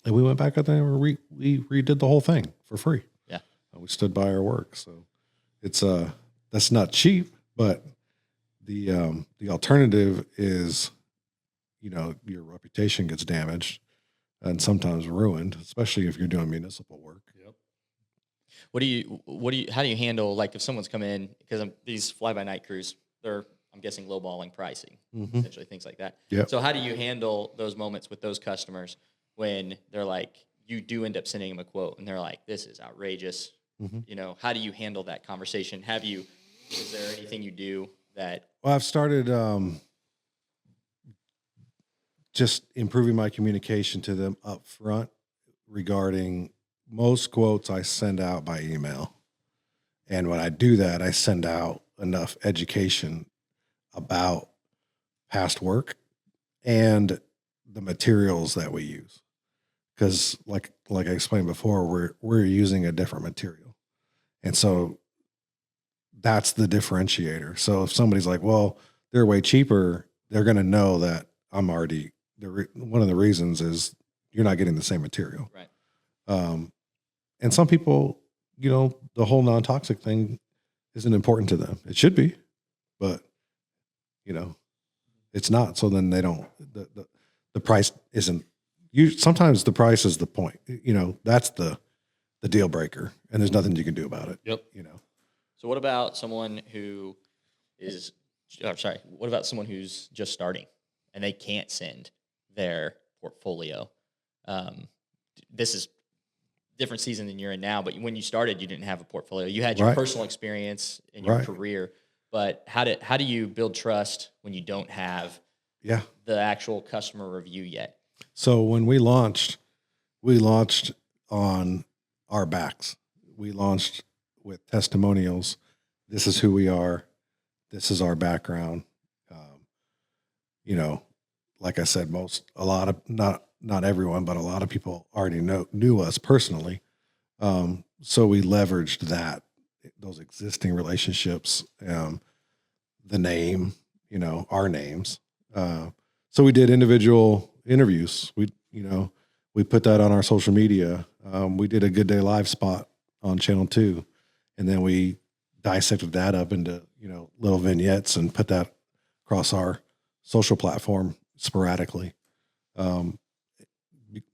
and we went back out there and we redid the whole thing for free. Yeah. We stood by our work. So it's that's not cheap, but the alternative is, your reputation gets damaged and sometimes ruined, especially if you're doing municipal work. Yep. How do you handle, if someone's come in, because these fly-by-night crews, they're, I'm guessing, lowballing pricing, essentially things like that. Yeah. So how do you handle those moments with those customers when they're you do end up sending them a quote and they're like, this is outrageous. How do you handle that conversation? Is there anything you do that? Well, I've started just improving my communication to them up front regarding most quotes I send out by email. And when I do that, I send out enough education about past work and the materials that we use. Because like I explained before, we're using a different material. And so that's the differentiator. So if somebody's like, well, they're way cheaper, they're going to know that I'm already, one of the reasons is you're not getting the same material. Right. And some people, the whole non-toxic thing isn't important to them. It should be, but it's not. So then they don't, the price isn't, sometimes the price is the point, that's the deal breaker, and there's nothing you can do about it. Yep. So what about someone who what about someone who's just starting and they can't send their portfolio? This is different season than you're in now, but when you started, you didn't have a portfolio. You had your Right. personal experience in your Right. career, but how do you build trust when you don't have Yeah. the actual customer review yet? So when we launched on our backs. We launched with testimonials. This is who we are. This is our background. You know, like I said, not everyone, but a lot of people already knew us personally. So we leveraged those existing relationships, the name, our names. So we did individual interviews. We put that on our social media. We did a Good Day Live spot on Channel 2, and then we dissected that up into, little vignettes and put that across our social platform sporadically.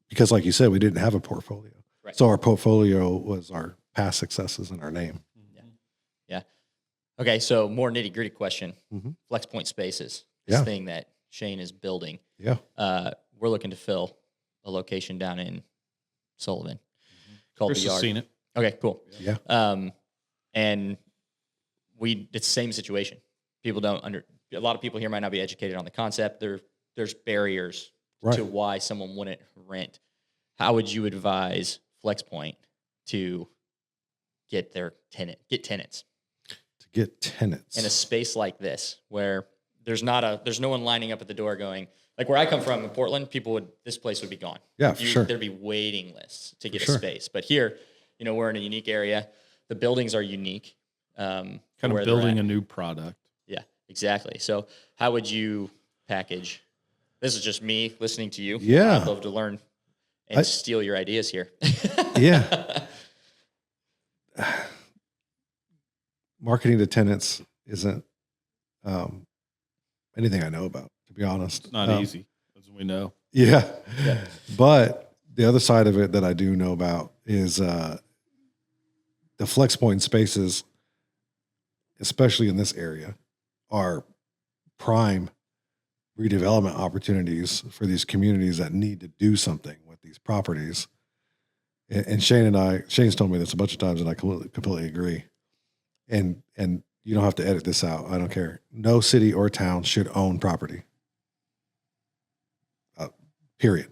Because like you said, we didn't have a portfolio. Right. So our portfolio was our past successes and our name. Yeah. Okay. So more nitty gritty question, Mm-hmm. Flex Point Spaces, this thing that Shane is building. Yeah. We're looking to fill a location down in Sullivan called Chris The has Yard. seen it. Okay, cool. Yeah. And it's the same situation. A lot of people here might not be educated on the concept. There's barriers to why someone wouldn't rent. How would you advise FlexPoint to get tenants? To get tenants In a space like this, where there's no one lining up at the door going, like where I come from in Portland, this place would be gone. Yeah, for sure. There'd be waiting lists to get a space. But here, we're in a unique area. The buildings are unique. Kind of building a new product. Yeah, exactly. So how would you package? This is just me listening to you. Yeah. I'd love to learn and steal your ideas here. Yeah. Marketing to tenants isn't anything I know about, to be honest. It's not easy, as we know. Yeah. But the other side of it that I do know about is the FlexPoint spaces, especially in this area, are prime redevelopment opportunities for these communities that need to do something with these properties. And Shane's told me this a bunch of times, and I completely agree. And you don't have to edit this out. I don't care. No city or town should own property. Period.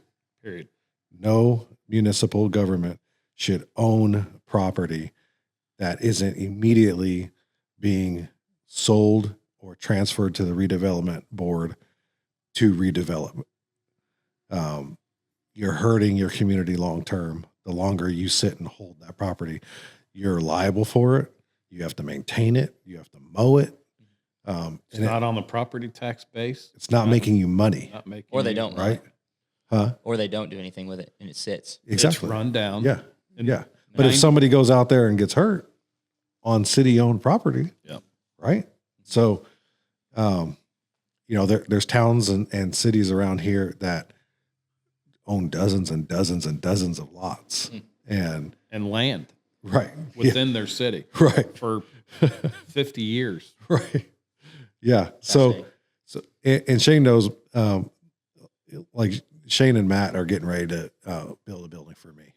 No municipal government should own property that isn't immediately being sold or transferred to the redevelopment board to redevelop. You're hurting your community long term. The longer you sit and hold that property, you're liable for it. You have to maintain it. You have to mow it. It's not on the property tax base. It's not making you money. Or they don't, right? Huh? Or they don't do anything with it and it sits. Exactly. It's run down. Yeah. Yeah. But if somebody goes out there and gets hurt on city-owned property, right? So, there's towns and cities around here that own dozens and dozens and dozens of lots and land within their city for 50 years. Right. Yeah. So and Shane knows, like Shane and Matt are getting ready to build a building for me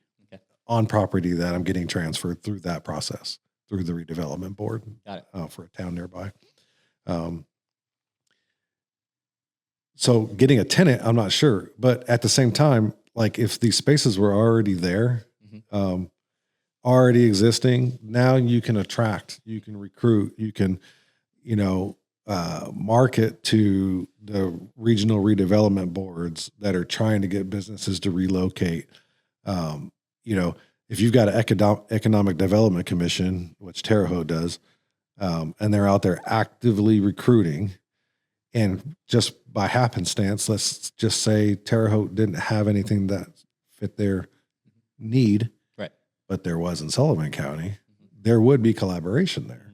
on property that I'm getting transferred through that process, through the redevelopment board. Got it. For a town nearby. So getting a tenant, I'm not sure, but at the same time, like if these spaces were already there, already existing, now you can attract, you can recruit, you can, market to the regional redevelopment boards that are trying to get businesses to relocate. If you've got an economic development commission, which Terre Haute does, and they're out there actively recruiting, and just by happenstance, let's just say Terre Haute didn't have anything that fit their need, but there was in Sullivan County, there would be collaboration there,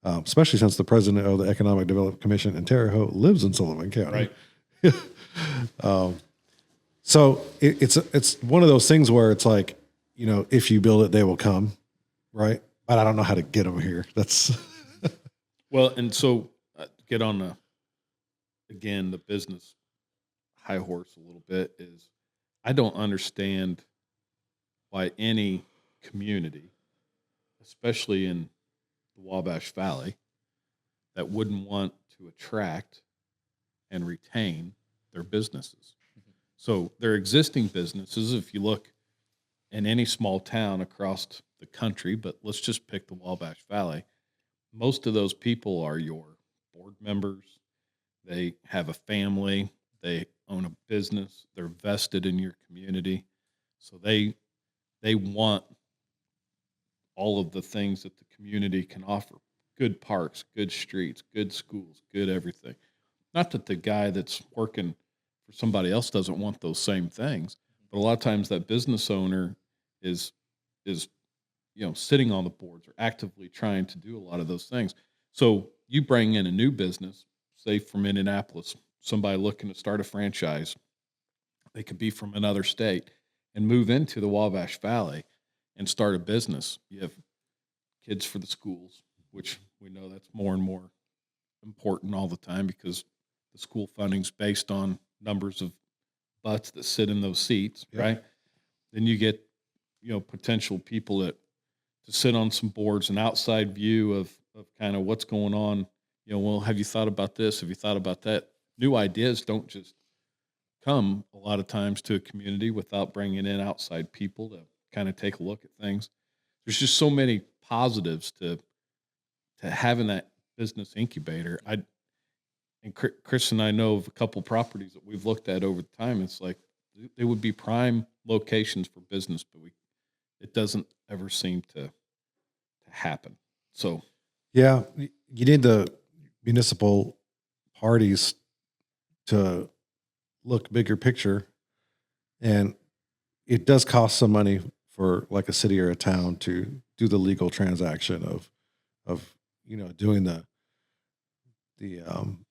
especially since the president of the Economic Development Commission in Terre Haute lives in Sullivan County. So it's one of those things where it's like, if you build it, they will come, right? But I don't know how to get them here. That's well, and so get on the business high horse a little bit is I don't understand why any community, especially in the Wabash Valley, that wouldn't want to attract and retain their businesses. So their existing businesses, if you look in any small town across the country, but let's just pick the Wabash Valley, most of those people are your board members. They have a family. They own a business. They're vested in your community. So they want all of the things that the community can offer. Good parks, good streets, good schools, good everything. Not that the guy that's working for somebody else doesn't want those same things, but a lot of times that business owner is sitting on the boards or actively trying to do a lot of those things. So you bring in a new business, say from Indianapolis, somebody looking to start a franchise. They could be from another state and move into the Wabash Valley and start a business. You have kids for the schools, which we know that's more and more important all the time because the school funding's based on numbers of butts that sit in those seats, right? Then you get, potential people to sit on some boards, an outside view of kind of what's going on. Well, have you thought about this? Have you thought about that? New ideas don't just come a lot of times to a community without bringing in outside people to kind of take a look at things. There's just so many positives to having that business incubator. And Chris and I know of a couple properties that we've looked at over time. It's like they would be prime locations for business, but it doesn't ever seem to happen. So, yeah, you need the municipal parties to look bigger picture, and it does cost some money for like a city or a town to do the legal transaction of doing the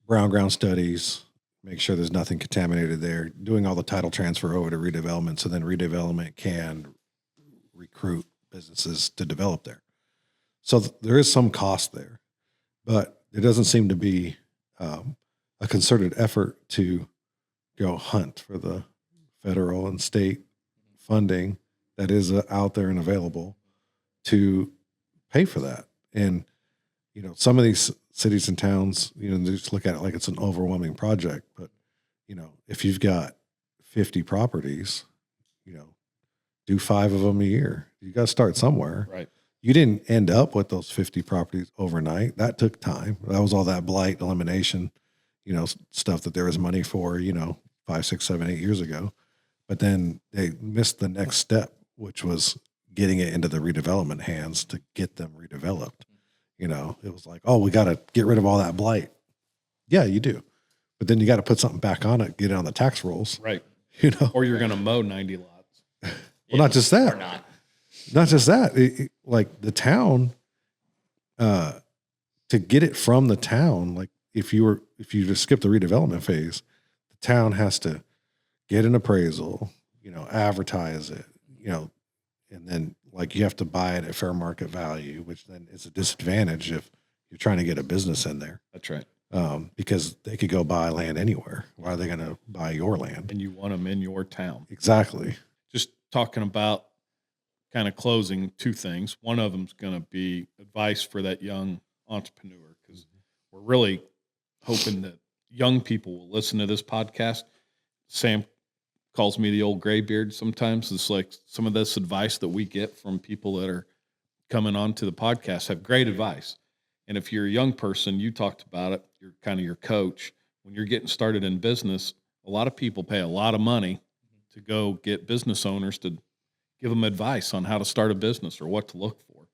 brown ground studies, make sure there's nothing contaminated there, doing all the title transfer over to redevelopment, so then redevelopment can recruit businesses to develop there. So there is some cost there, but there doesn't seem to be a concerted effort to go hunt for the federal and state funding that is out there and available to pay for that. And, some of these cities and towns, they just look at it like it's an overwhelming project. But, if you've got 50 properties, do 5 of them a year. You got to start somewhere. Right. You didn't end up with those 50 properties overnight. That took time. That was all that blight elimination, stuff that there was money for, 5, 6, 7, 8 years ago. But then they missed the next step, which was getting it into the redevelopment hands to get them redeveloped. It was like, oh, we got to get rid of all that blight. Yeah, you do. But then you got to put something back on it, get it on the tax rolls. Right. Or you're going to mow 90 lots. Well, not just that. Or not. Not just that. Like the town, to get it from the town, like if you just skip the redevelopment phase, the town has to get an appraisal, advertise it, and then like you have to buy it at fair market value, which then is a disadvantage if you're trying to get a business in there. That's right. Because they could go buy land anywhere. Why are they going to buy your land? And you want them in your town. Exactly. Just talking about kind of closing 2 things. One of them is going to be advice for that young entrepreneur, because we're really hoping that young people will listen to this podcast. Sam calls me the old graybeard sometimes. It's like some of this advice that we get from people that are coming on to the podcast have great advice. And if you're a young person, you talked about it, you're kind of your coach. When you're getting started in business, a lot of people pay a lot of money to go get business owners to give them advice on how to start a business or what to look for.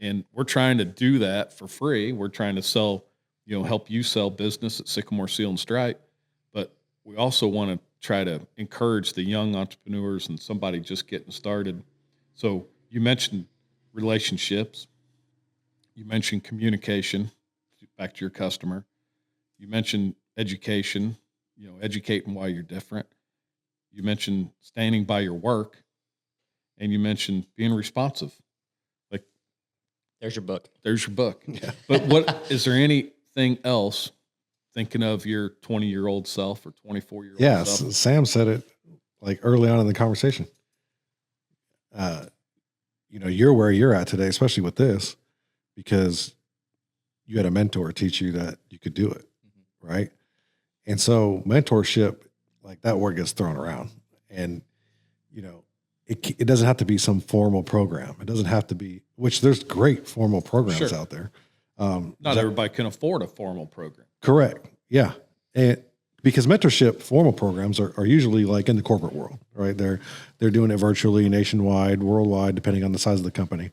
And we're trying to do that for free. We're trying to sell, help you sell business at Sycamore Seal and Stripe. But we also want to try to encourage the young entrepreneurs and somebody just getting started. So you mentioned relationships. You mentioned communication back to your customer. You mentioned education, educating why you're different. You mentioned standing by your work, and you mentioned being responsive. Like, There's your book. Yeah. But what is there anything else, thinking of your 20-year-old self or 24-year-old Yes, self? Sam said it like early on in the conversation. You're where you're at today, especially with this, because you had a mentor teach you that you could do it, right? And so mentorship, like that word gets thrown around, and it doesn't have to be some formal program. It doesn't have to be, which there's great formal programs out there. Not everybody can afford a formal program. Correct. Yeah. And because mentorship formal programs are usually like in the corporate world, right? They're doing it virtually, nationwide, worldwide, depending on the size of the company.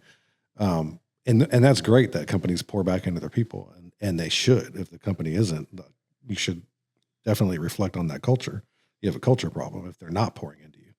And that's great that companies pour back into their people, and they should. If the company isn't, you should definitely reflect on that culture. You have a culture problem if they're not pouring into you.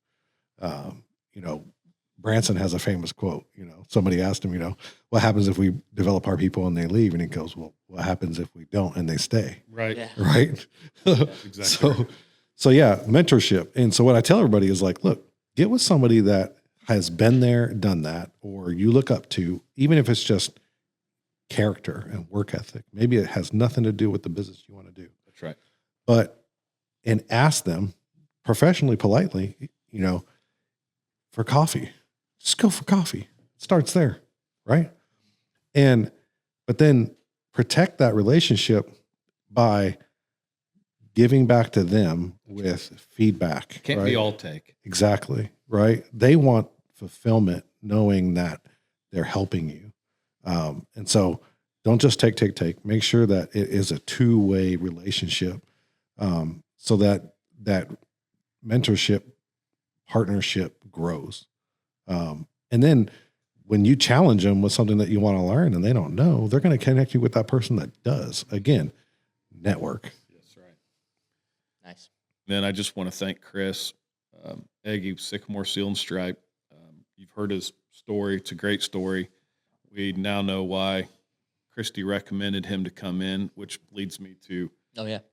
Branson has a famous quote. Somebody asked him, what happens if we develop our people and they leave? And he goes, well, what happens if we don't and they stay? Right. Yeah. Right. Yeah, exactly. So yeah, mentorship. And so what I tell everybody is like, look, get with somebody that has been there, done that, or you look up to, even if it's just character and work ethic. Maybe it has nothing to do with the business you want to do. That's right. And ask them professionally, politely, for coffee. Just go for coffee. It starts there, right? But then protect that relationship by giving back to them with feedback. Can't be all take. Exactly, right? They want fulfillment knowing that they're helping you. And so don't just take. Make sure that it is a two-way relationship, so that mentorship partnership grows. And then when you challenge them with something that you want to learn and they don't know, they're going to connect you with that person that does. Again, network. That's right. Nice. Then I just want to thank Chris, Egge, Sycamore Seal and Stripe. You've heard his story. It's a great story. We now know why Christy recommended him to come in, which leads me to,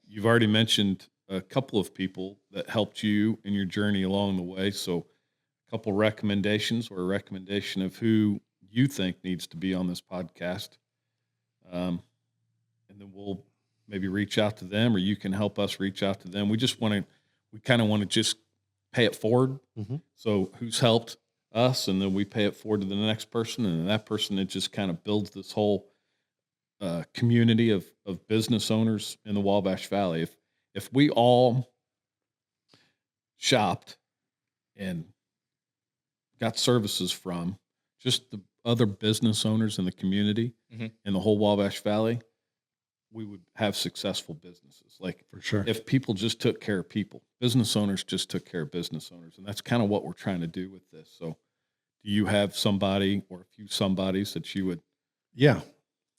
you've already mentioned a couple of people that helped you in your journey along the way. So a couple recommendations, or a recommendation of who you think needs to be on this podcast. And then we'll maybe reach out to them, or you can help us reach out to them. We kind of want to just pay it forward. Mm-hmm. So who's helped us, and then we pay it forward to the next person, and that person, it just kind of builds this whole community of business owners in the Wabash Valley. If we all shopped and got services from just the other business owners in the community, in the whole Wabash Valley, we would have successful businesses. Like, For sure. if people just took care of people, business owners just took care of business owners. And that's kind of what we're trying to do with this. So do you have somebody or a few somebodies that you would? Yeah,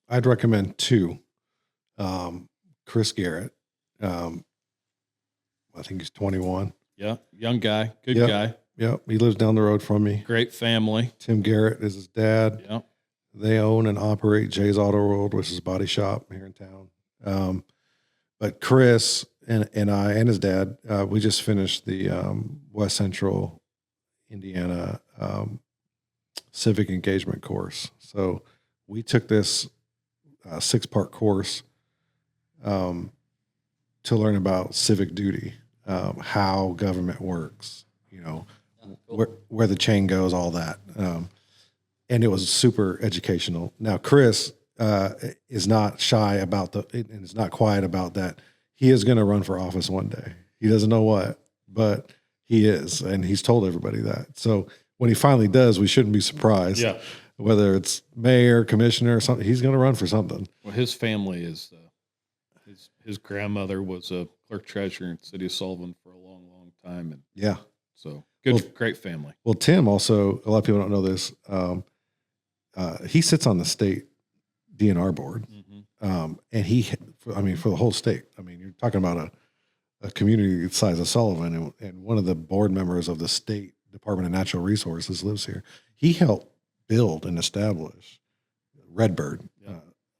I'd recommend two. Chris Garrett. I think he's 21. Yeah. Young guy, good guy. Yep. He lives down the road from me. Great family. Tim Garrett is his dad. Yeah. They own and operate Jay's Auto World, which is a body shop here in town. But Chris and I and his dad, we just finished the West Central Indiana civic engagement course. So we took this 6-part course to learn about civic duty, how government works, where the chain goes, all that. And it was super educational. Now, Chris is not shy about and is not quiet about that. He is going to run for office one day. He doesn't know what, but he is, and he's told everybody that. So when he finally does, we shouldn't be surprised. Yeah. Whether it's mayor, commissioner, or something, he's going to run for something. Well, his family is, his grandmother was a clerk treasurer in the city of Sullivan for a long, long time. And Yeah. so great family. Well, Tim also, a lot of people don't know this. He sits on the state DNR board. Mm-hmm. And for the whole state, you're talking about a community the size of Sullivan, and one of the board members of the state Department of Natural Resources lives here. He helped build and establish Redbird,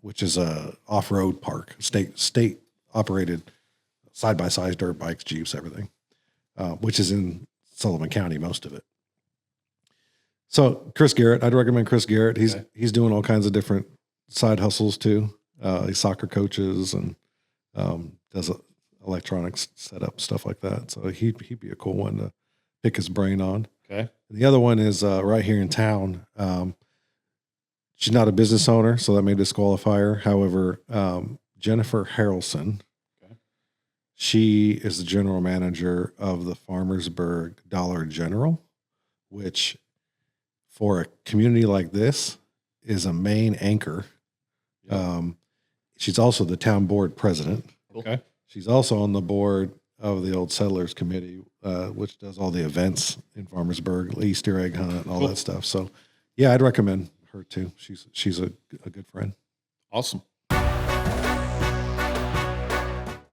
which is a off-road park, state operated side-by-side dirt bikes, Jeeps, everything, which is in Sullivan County, most of it. So Chris Garrett, I'd recommend Chris Garrett. He's doing all kinds of different side hustles too. He's soccer coaches and does electronics setup, stuff like that. So he'd be a cool one to pick his brain on. Okay. And the other one is right here in town. She's not a business owner, so that may disqualify her. However, Jennifer Harrelson, She is the general manager of the Farmersburg Dollar General, which for a community like this is a main anchor. She's also the town board president. Okay. She's also on the board of the Old Settlers Committee, which does all the events in Farmersburg, Easter egg hunt, and all that stuff. So, yeah, I'd recommend her too. She's a good friend. Awesome.